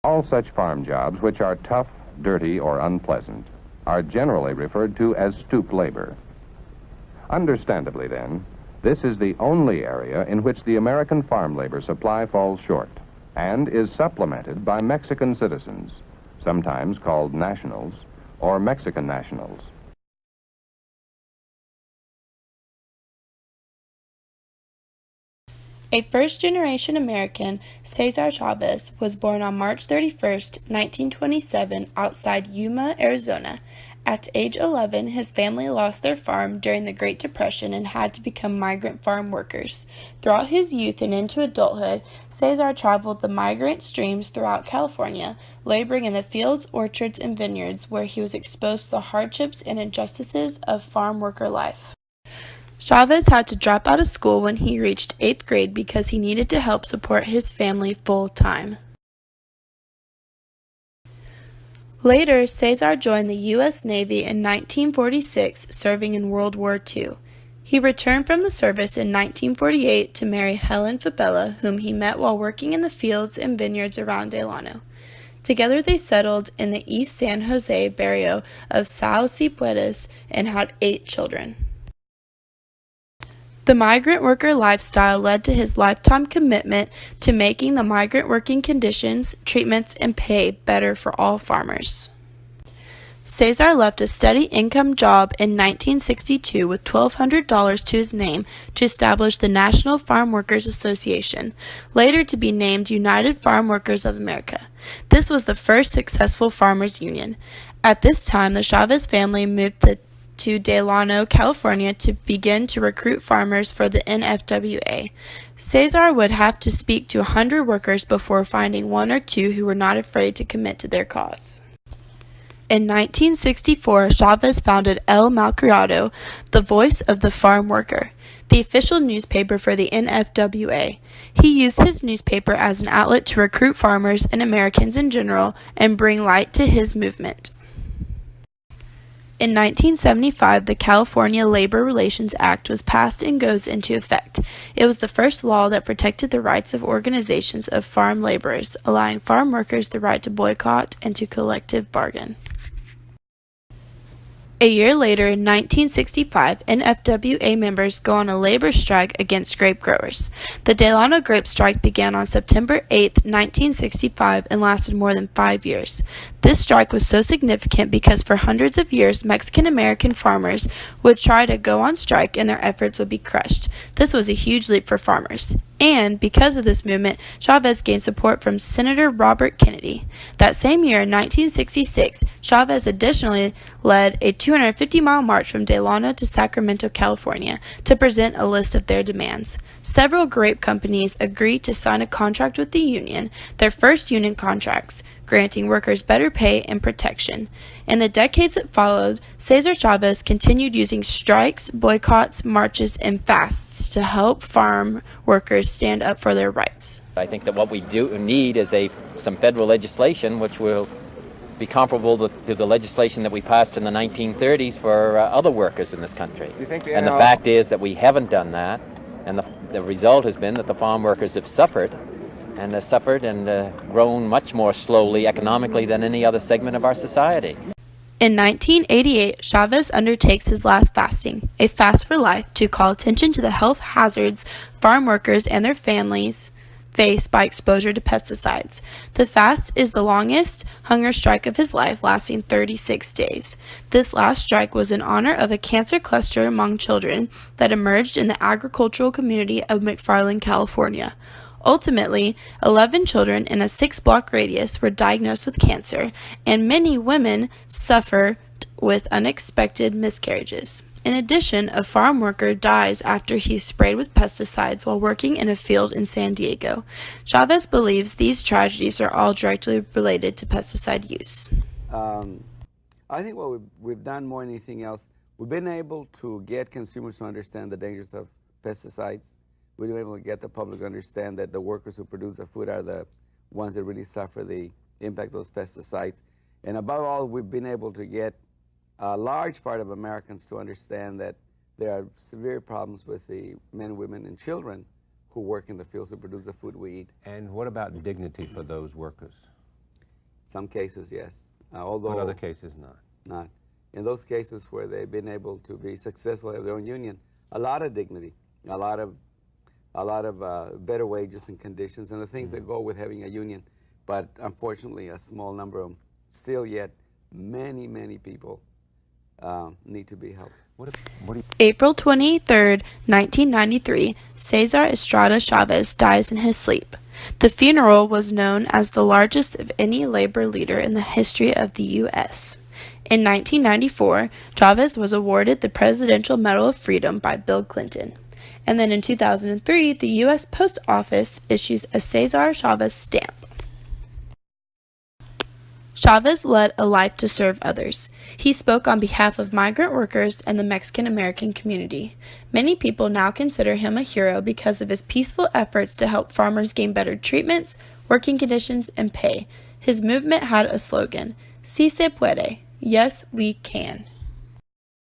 All such farm jobs which are tough, dirty, or unpleasant are generally referred to as stoop labor. Understandably, then, this is the only area in which the American farm labor supply falls short and is supplemented by Mexican citizens, sometimes called nationals or Mexican nationals. A first-generation American, Cesar Chavez, was born on March 31, 1927, outside Yuma, Arizona. At age 11, his family lost their farm during the Great Depression and had to become migrant farm workers. Throughout his youth and into adulthood, Cesar traveled the migrant streams throughout California, laboring in the fields, orchards, and vineyards, where he was exposed to the hardships and injustices of farm worker life. Chavez had to drop out of school when he reached 8th grade because he needed to help support his family full-time. Later, Cesar joined the U.S. Navy in 1946, serving in World War II. He returned from the service in 1948 to marry Helen Fabella, whom he met while working in the fields and vineyards around Delano. Together they settled in the East San Jose barrio of Sal Cipuedes and had 8 children. The migrant worker lifestyle led to his lifetime commitment to making the migrant working conditions, treatments, and pay better for all farmers. Cesar left a steady income job in 1962 with $1,200 to his name to establish the National Farm Workers Association, later to be named United Farm Workers of America. This was the first successful farmers' union. At this time, the Chavez family moved to Delano, California to begin to recruit farmers for the NFWA. Cesar would have to speak to 100 workers before finding 1 or 2 who were not afraid to commit to their cause. In 1964, Chavez founded El Malcriado, the voice of the farm worker, the official newspaper for the NFWA. He used his newspaper as an outlet to recruit farmers and Americans in general and bring light to his movement. In 1975, the California Labor Relations Act was passed and goes into effect. It was the first law that protected the rights of organizations of farm laborers, allowing farm workers the right to boycott and to collective bargain. A year later, in 1965, NFWA members go on a labor strike against grape growers. The Delano grape strike began on September 8, 1965, and lasted more than 5 years. This strike was so significant because for hundreds of years, Mexican-American farmers would try to go on strike and their efforts would be crushed. This was a huge leap for farmers. And because of this movement, Chavez gained support from Senator Robert Kennedy. That same year, in 1966, Chavez additionally led a 250-mile march from Delano to Sacramento, California, to present a list of their demands. Several grape companies agreed to sign a contract with the union, their first union contracts, granting workers better pay and protection. In the decades that followed, Cesar Chavez continued using strikes, boycotts, marches, and fasts to help farm workers stand up for their rights. I think that what we need is some federal legislation which will be comparable to the legislation that we passed in the 1930s for other workers in this country. And the fact is that we haven't done that, and the result has been that the farm workers have suffered and grown much more slowly economically than any other segment of our society. In 1988, Chavez undertakes his last fasting, a fast for life, to call attention to the health hazards farm workers and their families face by exposure to pesticides. The fast is the longest hunger strike of his life, lasting 36 days. This last strike was in honor of a cancer cluster among children that emerged in the agricultural community of McFarland, California. Ultimately, 11 children in a 6-block radius were diagnosed with cancer, and many women suffered with unexpected miscarriages. In addition, a farm worker dies after he's sprayed with pesticides while working in a field in San Diego. Chavez believes these tragedies are all directly related to pesticide use. I think what we've done more than anything else, we've been able to get consumers to understand the dangers of pesticides. We've been able to get the public to understand that the workers who produce the food are the ones that really suffer the impact of those pesticides. And above all, we've been able to get a large part of Americans to understand that there are severe problems with the men, women, and children who work in the fields who produce the food we eat. And what about dignity for those workers? Some cases, yes. Although in other cases, not. Not. In those cases where they've been able to be successful, have their own union, a lot of dignity, a lot of better wages and conditions, and the things that go with having a union. But unfortunately, a small number of them, still yet, many people need to be helped. April 23, 1993, Cesar Estrada Chavez dies in his sleep. The funeral was known as the largest of any labor leader in the history of the U.S. In 1994, Chavez was awarded the Presidential Medal of Freedom by Bill Clinton. And then in 2003, the U.S. Post Office issues a Cesar Chavez stamp. Chavez led a life to serve others. He spoke on behalf of migrant workers and the Mexican-American community. Many people now consider him a hero because of his peaceful efforts to help farmers gain better treatments, working conditions, and pay. His movement had a slogan, "Si se puede," yes, we can.